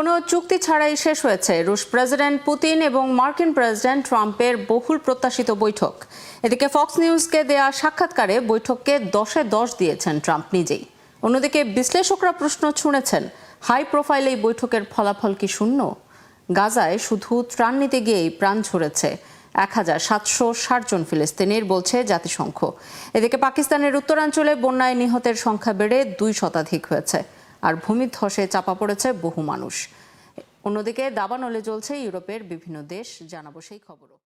কোনো চুক্তি ছাড়াই শেষ হয়েছে রুশ প্রেসিডেন্ট পুতিন এবং মার্কিন প্রেসিডেন্ট ট্রাম্পের বহুল প্রত্যাশিত বৈঠক। এদিকে ফক্স নিউজকে দেয়া সাক্ষাৎকারে বৈঠককে 10-এ 10 দিয়েছেন ট্রাম্প নিজেই। অন্যদিকে বিশ্লেষকরা প্রশ্ন ছুঁড়েছেন, হাই প্রোফাইল এই বৈঠকের ফলাফল কি শূন্য? গাজায় শুধু ত্রাণ নিতে গিয়েই প্রাণ ঝরেছে 1760 জন ফিলিস্তিনির, বলছে জাতিসংঘ। এদিকে পাকিস্তানের উত্তরাঞ্চলে বন্যায় নিহতের সংখ্যা বেড়ে 2 শতাধিক হয়েছে, আর ভূমিধসে চাপা পড়েছে বহু মানুষ। অন্যদিকে দাবানলে চলছে ইউরোপের বিভিন্ন দেশ, জানাবো সেই খবরও।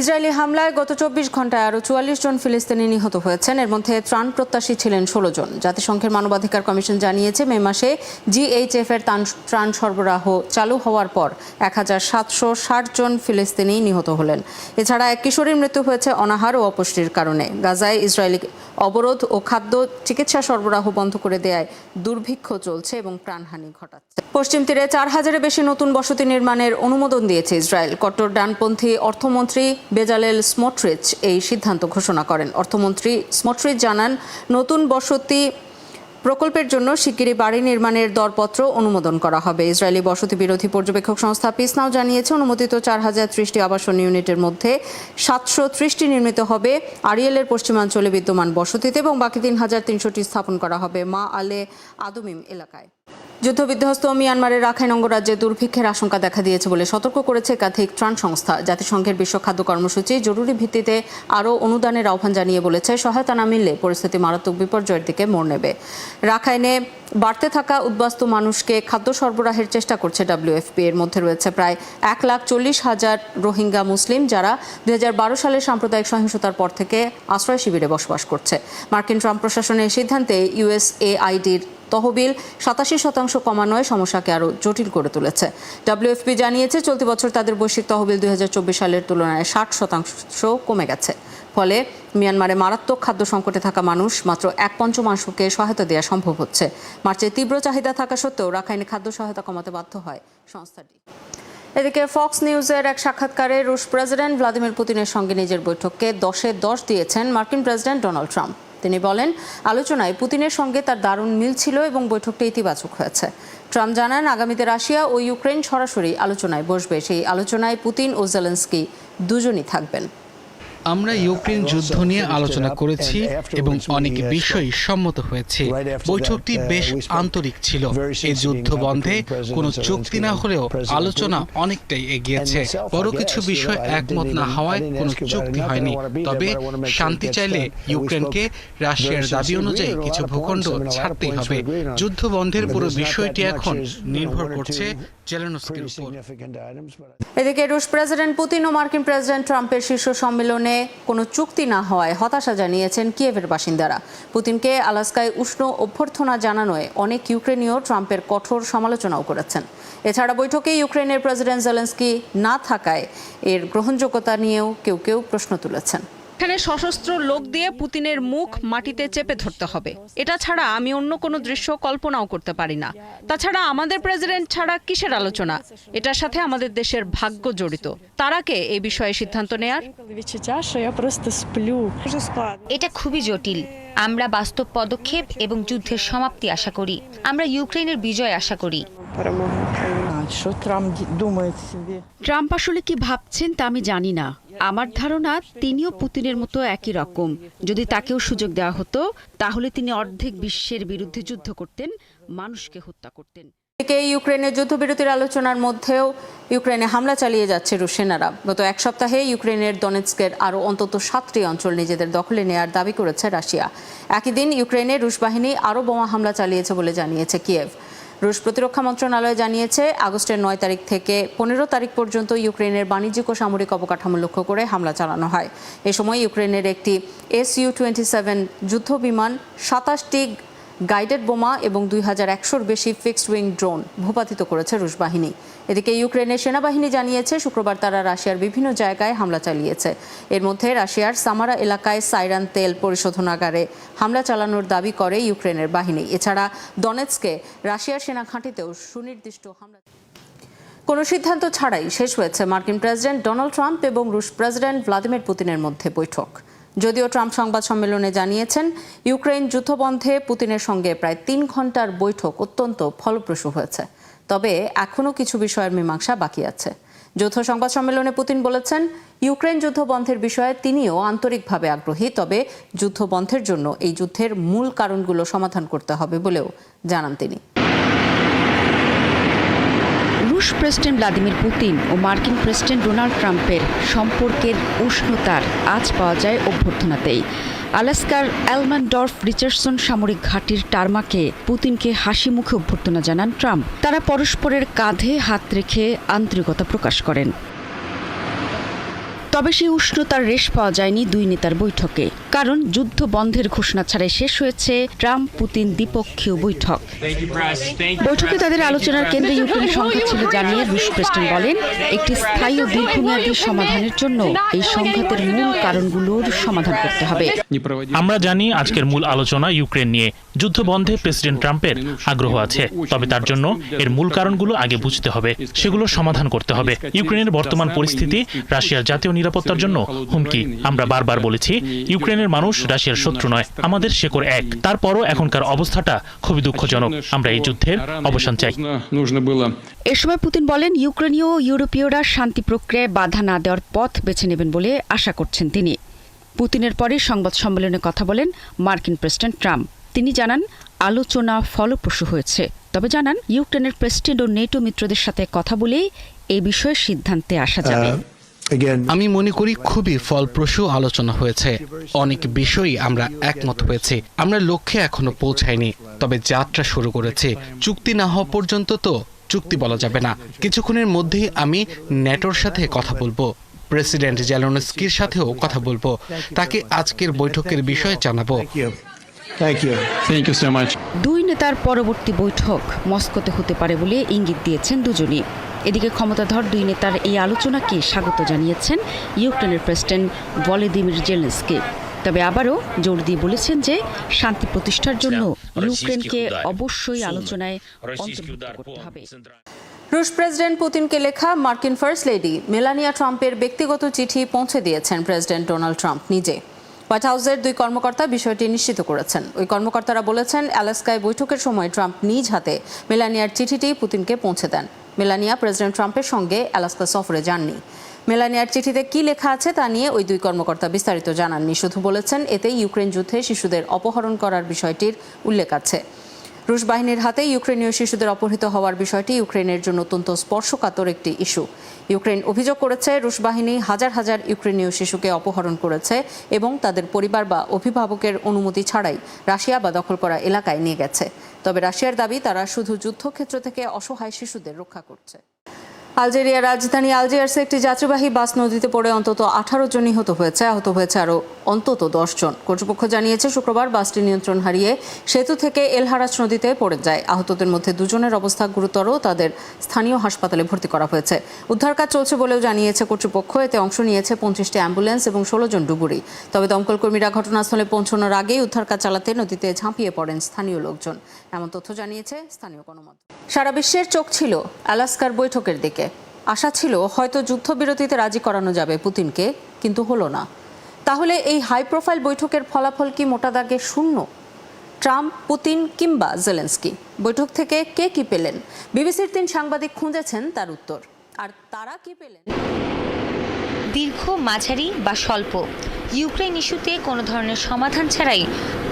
ইসরায়েলি হামলায় গত 24 ঘন্টায় আরও 44 জন ফিলিস্তিনি নিহত হয়েছেন। এর মধ্যে ত্রাণ প্রত্যাশী ছিলেন 16 জন। জাতিসংঘের মানবাধিকার কমিশন জানিয়েছে, মে মাসে জিএইচএফ এর ত্রাণ সরবরাহ চালু হওয়ার পর 1760 জন ফিলিস্তিনি নিহত হলেন। এছাড়া এক কিশোরীর মৃত্যু হয়েছে অনাহার ও অপুষ্টির কারণে। গাজায় ইসরায়েলি অবরোধ ও খাদ্য চিকিৎসা সরবরাহ বন্ধ করে দেয়ায় দুর্ভিক্ষ চলছে এবং প্রাণহানি ঘটাচ্ছে। পশ্চিম তীরে 4000-এর বেশি নতুন বসতি নির্মাণের অনুমোদন দিয়েছে ইসরায়েল। কট্টর ডানপন্থী অর্থমন্ত্রী বেজালেল স্মোট্রিচ এই সিদ্ধান্ত ঘোষণা করেন। অর্থমন্ত্রী স্মোট্রিচ জানান, নতুন বসতি প্রকল্পের জন্য শিগগিরই বাড়ি নির্মাণের দরপত্র অনুমোদন করা হবে। ইসরায়েলি বসতি বিরোধী পর্যবেক্ষক সংস্থা পিস নাও জানিয়েছে, অনুমোদিত 4030টি আবাসন ইউনিটের মধ্যে 730টি নির্মিত হবে আরিয়েলের পশ্চিমাঞ্চলে বিদ্যমান বসতিতে এবং বাকি 3300টি স্থাপন করা হবে মা আলে আদুমিম এলাকায়। যুদ্ধবিধ্বস্ত মিয়ানমারের রাখাইন অঙ্গরাজ্যে দুর্ভিক্ষের আশঙ্কা দেখা দিয়েছে বলে সতর্ক করেছে একাধিক ত্রাণ সংস্থা। জাতিসংঘের বিশ্ব খাদ্য কর্মসূচি জরুরি ভিত্তিতে আরও অনুদানের আহ্বান জানিয়ে বলেছে, সহায়তা না মিললে পরিস্থিতি মারাত্মক বিপর্যয়ের দিকে মোড় নেবে। রাখাইনে বাড়তে থাকা উদ্বাস্তু মানুষকে খাদ্য সরবরাহের চেষ্টা করছে WFP। এর মধ্যে রয়েছে প্রায় 1,40,000 রোহিঙ্গা মুসলিম, যারা 2012 সালের সাম্প্রদায়িক সহিংসতার পর থেকে আশ্রয় শিবিরে বসবাস করছে। মার্কিন ট্রাম্প প্রশাসনের সিদ্ধান্তে USAIDর তহবিল 87% কমানোয় সমস্যাকে আরও জটিল করে তুলেছে। WFP জানিয়েছে, চলতি বছর তাদের বৈশ্বিক তহবিল 2024 সালের তুলনায় 60% কমে গেছে। ফলে মিয়ানমারে মারাত্মক খাদ্য সংকটে থাকা মানুষ মাত্র 1/5 সহায়তা দেওয়া সম্ভব হচ্ছে। মার্চে তীব্র চাহিদা থাকা সত্ত্বেও রাখাইনে খাদ্য সহায়তা কমাতে বাধ্য হয় সংস্থাটি। এদিকে ফক্স নিউজের এক সাক্ষাৎকারে রুশ প্রেসিডেন্ট ভ্লাদিমির পুতিনের সঙ্গে নিজের বৈঠককে 10-এ 10 দিয়েছেন মার্কিন প্রেসিডেন্ট ডোনাল্ড ট্রাম্প। তিনি বলেন, আলোচনায় পুতিনের সঙ্গে তার দারুণ মিল ছিল এবং বৈঠকটি ইতিবাচক হয়েছে। ট্রাম্প জানান, আগামীতে রাশিয়া ও ইউক্রেন সরাসরি আলোচনায় বসবে। সেই আলোচনায় পুতিন ও জেলেনস্কি দুজনই থাকবেন। আমরা ইউক্রেন যুদ্ধ নিয়ে আলোচনা করেছি এবং অনেক বিষয় সম্মত হয়েছে। বৈঠকটি বেশ আন্তরিক ছিল। এই যুদ্ধ বন্ধে কোনো চুক্তি না হলেও আলোচনা অনেকটাই এগিয়েছে। বড় কিছু বিষয় একমত না হওয়ায় কোনো চুক্তি হয়নি। তবে শান্তি চাইলে ইউক্রেনকে রাশিয়ার দাবি অনুযায়ী কিছু ভূখণ্ড ছাড়তেই হবে। যুদ্ধ বন্ধের পুরো বিষয়টি এখন নির্ভর করছে জেলেনস্কির উপর। এদিকে রুশ প্রেসিডেন্ট পুতিন ও মার্কিন প্রেসিডেন্ট ট্রাম্পের শীর্ষ সম্মেলনে কোনো চুক্তি না হওয়ায় হতাশা জানিয়েছেন কিয়েভের বাসিন্দারা। পুতিনকে আলাস্কায় উষ্ণ অভ্যর্থনা জানানোয় অনেক ইউক্রেনীয় ট্রাম্পের কঠোর সমালোচনাও করেছেন। এছাড়া বৈঠকে ইউক্রেনের প্রেসিডেন্ট জেলেনস্কি না থাকায় এর গ্রহণযোগ্যতা নিয়েও কেউ প্রশ্ন তুলেছেন। এখানে সশস্ত্র লোক দিয়ে পুতিনের মুখ মাটিতে চেপে ধরতে হবে। এটা ছাড়া আমি অন্য কোনো দৃশ্য কল্পনাও করতে পারি না। তাছাড়া আমাদের প্রেসিডেন্ট ছাড়া কিসের আলোচনা? এটার সাথে আমাদের দেশের ভাগ্য জড়িত। তারা কে এই বিষয়ে সিদ্ধান্ত নেয়ার? এটা খুবই জটিল। আমরা বাস্তব পদক্ষেপ এবং যুদ্ধের সমাপ্তি আশা করি। আমরা ইউক্রেনের বিজয় আশা করি। ট্রাম্প আসলে কি ভাবছেন তা আমি জানি না। আমার ধারণা তিনিও পুতিনের মতো একই রকম। যদি তাকেও সুযোগ দেওয়া হতো, তাহলে তিনি অর্ধেক বিশ্বের বিরুদ্ধে যুদ্ধ করতেন, মানুষকে হত্যা করতেন। ইউক্রেনের যুদ্ধবিরতির আলোচনার মধ্যেও ইউক্রেনে হামলা চালিয়ে যাচ্ছে রুশ সেনারা। গত এক সপ্তাহে ইউক্রেনের দনেৎস্কের আরও অন্তত 7টি অঞ্চল নিজেদের দখলে নেয়ার দাবি করেছে রাশিয়া। একই দিন ইউক্রেনের রুশ বাহিনী আরও বোমা হামলা চালিয়েছে বলে জানিয়েছে কিয়েভ। রুশ প্রতিরক্ষা মন্ত্রণালয় জানিয়েছে, আগস্টের 9 তারিখ থেকে 15 তারিখ পর্যন্ত ইউক্রেনের বাণিজ্যিক ও সামরিক অবকাঠামো লক্ষ্য করে হামলা চালানো হয়। এ সময় ইউক্রেনের একটি Su-27 যুদ্ধ বিমান, 27টি গাইডেড বোমা এবং 2100-র বেশি ফিক্সড উইং ড্রোন ভূপাতিত করেছে রুশ বাহিনী। এদিকে ইউক্রেনের সেনাবাহিনী জানিয়েছে, শুক্রবার তারা রাশিয়ার বিভিন্ন জায়গায় হামলা চালিয়েছে। এর মধ্যে রাশিয়ার সামারা এলাকায় সাইরান তেল পরিশোধনাগারে হামলা চালানোর দাবি করে ইউক্রেনের বাহিনী। এছাড়া দনেৎস্কে রাশিয়ার সেনা ঘাঁটিতেও সুনির্দিষ্ট হামলা। কোনো সিদ্ধান্ত ছাড়াই শেষ হয়েছে মার্কিন প্রেসিডেন্ট ডোনাল্ড ট্রাম্প এবং রুশ প্রেসিডেন্ট ভ্লাদিমির পুতিনের মধ্যে বৈঠক। যদিও ট্রাম্প সংবাদ সম্মেলনে জানিয়েছেন, ইউক্রেন যুদ্ধবন্ধে পুতিনের সঙ্গে প্রায় 3 ঘন্টার বৈঠক অত্যন্ত ফলপ্রসূ হয়েছে। তবে এখনও কিছু বিষয়ের মীমাংসা বাকি আছে। যৌথ সংবাদ সম্মেলনে পুতিন বলেছেন, ইউক্রেন যুদ্ধ বন্ধের বিষয়ে তিনিও আন্তরিকভাবে আগ্রহী, তবে যুদ্ধ বন্ধের জন্য এই যুদ্ধের মূল কারণগুলো সমাধান করতে হবে বলেও জানান তিনি। রুশ প্রেসিডেন্ট ভ্লাদিমির পুতিন ও মার্কিন প্রেসিডেন্ট ডোনাল্ড ট্রাম্পের সম্পর্কের উষ্ণতার আঁচ পাওয়া যায় অভ্যর্থনাতেই। আলাস্কার অ্যালম্যানডর্ফ রিচার্ডসন সামরিক ঘাঁটির টারমাকে পুতিনকে হাসি মুখে অভ্যর্থনা জানান ট্রাম্প। তারা পরস্পরের কাঁধে হাত রেখে আন্তরিকতা প্রকাশ করেন। তবে সেই উষ্ণতার রেশ পাওয়া যায়নি দুই নেতার বৈঠকে, কারণ যুদ্ধ বন্ধের ঘোষণা ছাড়াই শেষ হয়েছে ট্রাম্প পুতিন দ্বিপক্ষীয় বৈঠক। বৈঠকে তাদের আলোচনার কেন্দ্রে ইউক্রেনের সংঘাত ছিল জানিয়ে রুশ প্রেসিডেন্ট বলেন, একটি স্থায়ী ও দীর্ঘমেয়াদী সমাধানের জন্য এই সংঘাতের মূল কারণগুলোর সমাধান করতে হবে। আমরা জানি আজকের মূল আলোচনা ইউক্রেন নিয়ে। যুদ্ধ বন্ধে প্রেসিডেন্ট ট্রাম্পের আগ্রহ আছে, তবে তার জন্য এর মূল কারণগুলো আগে বুঝতে হবে, সেগুলো সমাধান করতে হবে। ইউক্রেনের বর্তমান পরিস্থিতি রাশিয়ার জাতীয় নিরাপত্তার জন্য হুমকি। আমরা বারবার বলেছি, ইউক্রেনের মানুষ রাশিয়ার শত্রু নয়, আমাদের শেকড় এক। তারপরও এখনকার অবস্থাটা খুবই দুঃখজনক। আমরা এই যুদ্ধের অবসান চাই। এ সময় পুতিন বলেন, ইউক্রেনীয় ও ইউরোপীয়রা শান্তি প্রক্রিয়ায় বাধা না দেওয়ার পথ বেছে নেবেন বলে আশা করছেন তিনি। পুতিনের পরে সংবাদ সম্মেলনে কথা বলেন মার্কিন প্রেসিডেন্ট ট্রাম্প। তিনি জানান, আলোচনা ফলপ্রসূ হয়েছে, তবে জানান ইউক্রেনের প্রেসিডেন্ট ও নেটো মিত্রদের সাথে কথা বলেই এই বিষয়ে সিদ্ধান্তে আসা যাবে। আমি মনে করি খুবই ফলপ্রসূ আলোচনা হয়েছে। অনেক বিষয়ই আমরা একমত হয়েছি। আমরা লক্ষ্যে এখনো পৌঁছাইনি, তবে যাত্রা শুরু করেছি। চুক্তি না হওয়া পর্যন্ত তো চুক্তি বলা যাবে না। কিছুক্ষণের মধ্যেই আমি ন্যাটোর সাথে কথা বলবো, প্রেসিডেন্ট জেলেনস্কির সাথেও কথা বলবো, তাকে আজকের বৈঠকের বিষয়ে জানাবো। দুই নেতার পরবর্তী বৈঠক মস্কোতে হতে পারে বলে ইঙ্গিত দিয়েছেন দুজনই। এদিকে ক্ষমতাধর দুই নেতার এই আলোচনাকে স্বাগত জানিয়েছেন ইউক্রেনের প্রেসিডেন্ট ভলোদিমির জেলেনস্কি। তবে আবারও জোর দিয়ে বলেছেন যে শান্তি প্রতিষ্ঠার জন্য ইউক্রেনকে অবশ্যই আলোচনায় অন্তর্ভুক্ত করতে হবে। রুশ প্রেসিডেন্ট পুতিনকে লেখা মার্কিন ফার্স্ট লেডি মেলানিয়া ট্রাম্পের ব্যক্তিগত চিঠি পৌঁছে দিয়েছেন প্রেসিডেন্ট ডোনাল্ড ট্রাম্প নিজে। হোয়াইট হাউসের দুই কর্মকর্তা বিষয়টি নিশ্চিত করেছেন। ওই কর্মকর্তারা বলেছেন, আলাস্কায় বৈঠকের সময় ট্রাম্প নিজ হাতে মেলানিয়ার চিঠিটি পুতিনকে পৌঁছে দেন। মেলানিয়া প্রেসিডেন্ট ট্রাম্পের সঙ্গে আলাস্কা সফরে যাননি। মেলানিয়ার চিঠিতে কি লেখা আছে তা নিয়ে ওই দুই কর্মকর্তা বিস্তারিত জানাননি, শুধু বলেছেন এতে ইউক্রেন যুদ্ধে শিশুদের অপহরণ করার বিষয়টির উল্লেখ আছে। রুশ বাহিনীর হাতে ইউক্রেনীয় শিশুদের অপহৃত হওয়ার বিষয়টি ইউক্রেনের জন্য অত্যন্ত স্পর্শকাতর একটি ইস্যু। ইউক্রেন অভিযোগ করেছে, রুশ বাহিনী হাজার হাজার ইউক্রেনীয় শিশুকে অপহরণ করেছে এবং তাদের পরিবার বা অভিভাবকের অনুমতি ছাড়াই রাশিয়া বা দখল করা এলাকায় নিয়ে গেছে। তবে রাশিয়ার দাবি, তারা শুধু যুদ্ধক্ষেত্র থেকে অসহায় শিশুদের রক্ষা করছে। আলজেরিয়ার রাজধানী আলজিয়ার্সে একটি যাত্রীবাহী বাস নদীতে পড়ে অন্তত 18 জন নিহত হয়েছে, আহত হয়েছে আরও অন্তত 10 জন। কর্তৃপক্ষ জানিয়েছে, শুক্রবার বাসটি নিয়ন্ত্রণ হারিয়ে সেতু থেকে এলহারাজ নদীতে পড়ে যায়। আহতদের মধ্যে 2 জনের অবস্থা গুরুতর, তাদের স্থানীয় হাসপাতালে ভর্তি করা হয়েছে। উদ্ধার কাজ চলছে বলেও জানিয়েছে কর্তৃপক্ষ। এতে অংশ নিয়েছে 25টি অ্যাম্বুলেন্স এবং 16 জন ডুবুরি। তবে দমকল কর্মীরা ঘটনাস্থলে পৌঁছানোর আগেই উদ্ধার কাজ চালাতে নদীতে ঝাঁপিয়ে পড়েন স্থানীয় লোকজন, এমন তথ্য জানিয়েছে স্থানীয় গণমাধ্যম। সারা বিশ্বের চোখ ছিল আলাস্কার বৈঠকের দিকে। আশা ছিল হয়তো যুদ্ধবিরতিতে রাজি করানো যাবে পুতিনকে, কিন্তু হলো না। তাহলে এই হাই প্রোফাইল বৈঠকের ফলাফল কি মোটা দাগে শূন্য? ট্রাম্প, পুতিন কিংবা জেলেনস্কি বৈঠক থেকে কে কি পেলেন? বিবিসির 3 সাংবাদিক খুঁজেছেন তার উত্তর। আর তারা কি পেলেন? দীর্ঘ, মাঝারি বা স্বল্প, ইউক্রেন ইস্যুতে কোনো ধরনের সমাধান ছাড়াই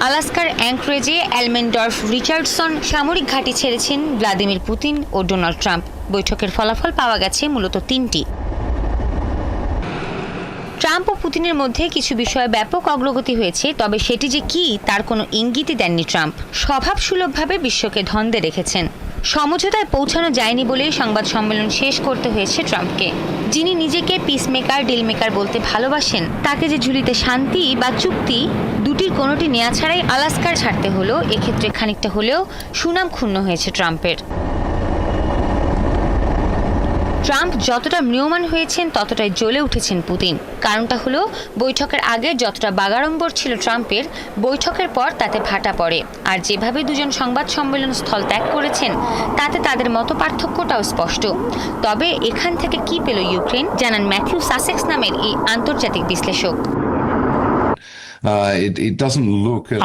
আলাস্কার অ্যাঙ্করেজে অ্যালম্যানডর্ফ রিচার্ডসন সামরিক ঘাঁটি ছেড়েছেন ভ্লাদিমির পুতিন ও ডোনাল্ড ট্রাম্প। বৈঠকের ফলাফল পাওয়া গেছে মূলত 3টি। ট্রাম্প ও পুতিনের মধ্যে কিছু বিষয়ে ব্যাপক অগ্রগতি হয়েছে, তবে সেটি যে কি তার কোনো ইঙ্গিতই দেননি ট্রাম্প। স্বভাবসুলভভাবে বিশ্বকে ধন্দে রেখেছেন। সমঝোতায় পৌঁছানো যায়নি বলেই সংবাদ সম্মেলন শেষ করতে হয়েছে ট্রাম্পকে। যিনি নিজেকে পিসমেকার, ডিলমেকার বলতে ভালোবাসেন, তাকে যে ঝুলিতে শান্তি বা চুক্তি দুটির কোনোটি নেওয়া ছাড়াই আলাস্কার ছাড়তে হলো, এক্ষেত্রে খানিকটা হলেও সুনাম ক্ষুণ্ণ হয়েছে ট্রাম্পের। ট্রাম্প যতটা ম্রিয়মাণ হয়েছেন ততটাই জ্বলে উঠেছেন পুতিন। কারণটা হলো, বৈঠকের আগে যতটা বাগাড়ম্বর ছিল ট্রাম্পের, বৈঠকের পর তাতে ভাটা পড়ে। আর যেভাবে দুজন সংবাদ সম্মেলন স্থল ত্যাগ করেছেন, তাতে তাদের মতো পার্থক্যটাও স্পষ্ট। তবে এখান থেকে কি পেল ইউক্রেন, জানান ম্যাথিউ সাসেক্স নামের এই আন্তর্জাতিক বিশ্লেষক।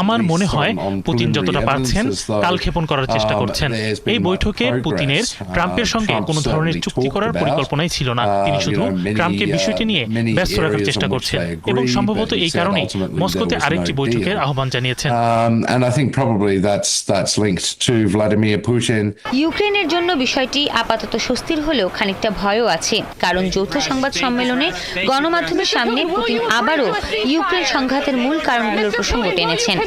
আমার মনে হয় পুতিন যতটা পারছেন কালক্ষেপণ করার চেষ্টা করছেন। এই বৈঠকে পুতিনের ট্রাম্পের সঙ্গে কোনো ধরনের চুক্তি করার পরিকল্পনাই ছিল না। তিনি শুধু ট্রাম্পকে বিষয়টি নিয়ে ব্যস্ত রাখার চেষ্টা করছেন এবং সম্ভবত এই কারণে মস্কোতে আরেকটি বৈঠকের আহ্বান জানিয়েছেন। ইউক্রেনের জন্য বিষয়টি আপাতত স্বস্তির হলেও খানিকটা ভয়ও আছে, কারণ যৌথ সংবাদ সম্মেলনে গণমাধ্যমের সামনে পুতিন আবারও ইউক্রেন সংঘাতের মূল কারণগুলোর প্রসঙ্গ টেনেছেন।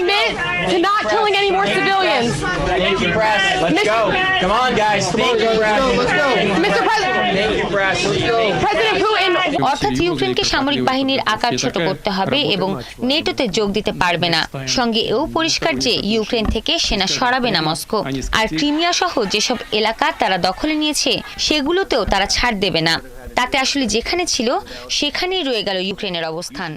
অর্থাৎ ইউক্রেনকে সামরিক বাহিনীর আকার ছোট করতে হবে এবং নেটোতে যোগ দিতে পারবে না। সঙ্গে এও পরিষ্কার যে ইউক্রেন থেকে সেনা সরাবে না মস্কো। আর ক্রিমিয়া সহ যেসব এলাকা তারা দখলে নিয়েছে সেগুলোতেও তারা ছাড় দেবে না। তাতে আসলে যেখানে ছিল সেখানেই রয়ে গেল ইউক্রেনের অবস্থান।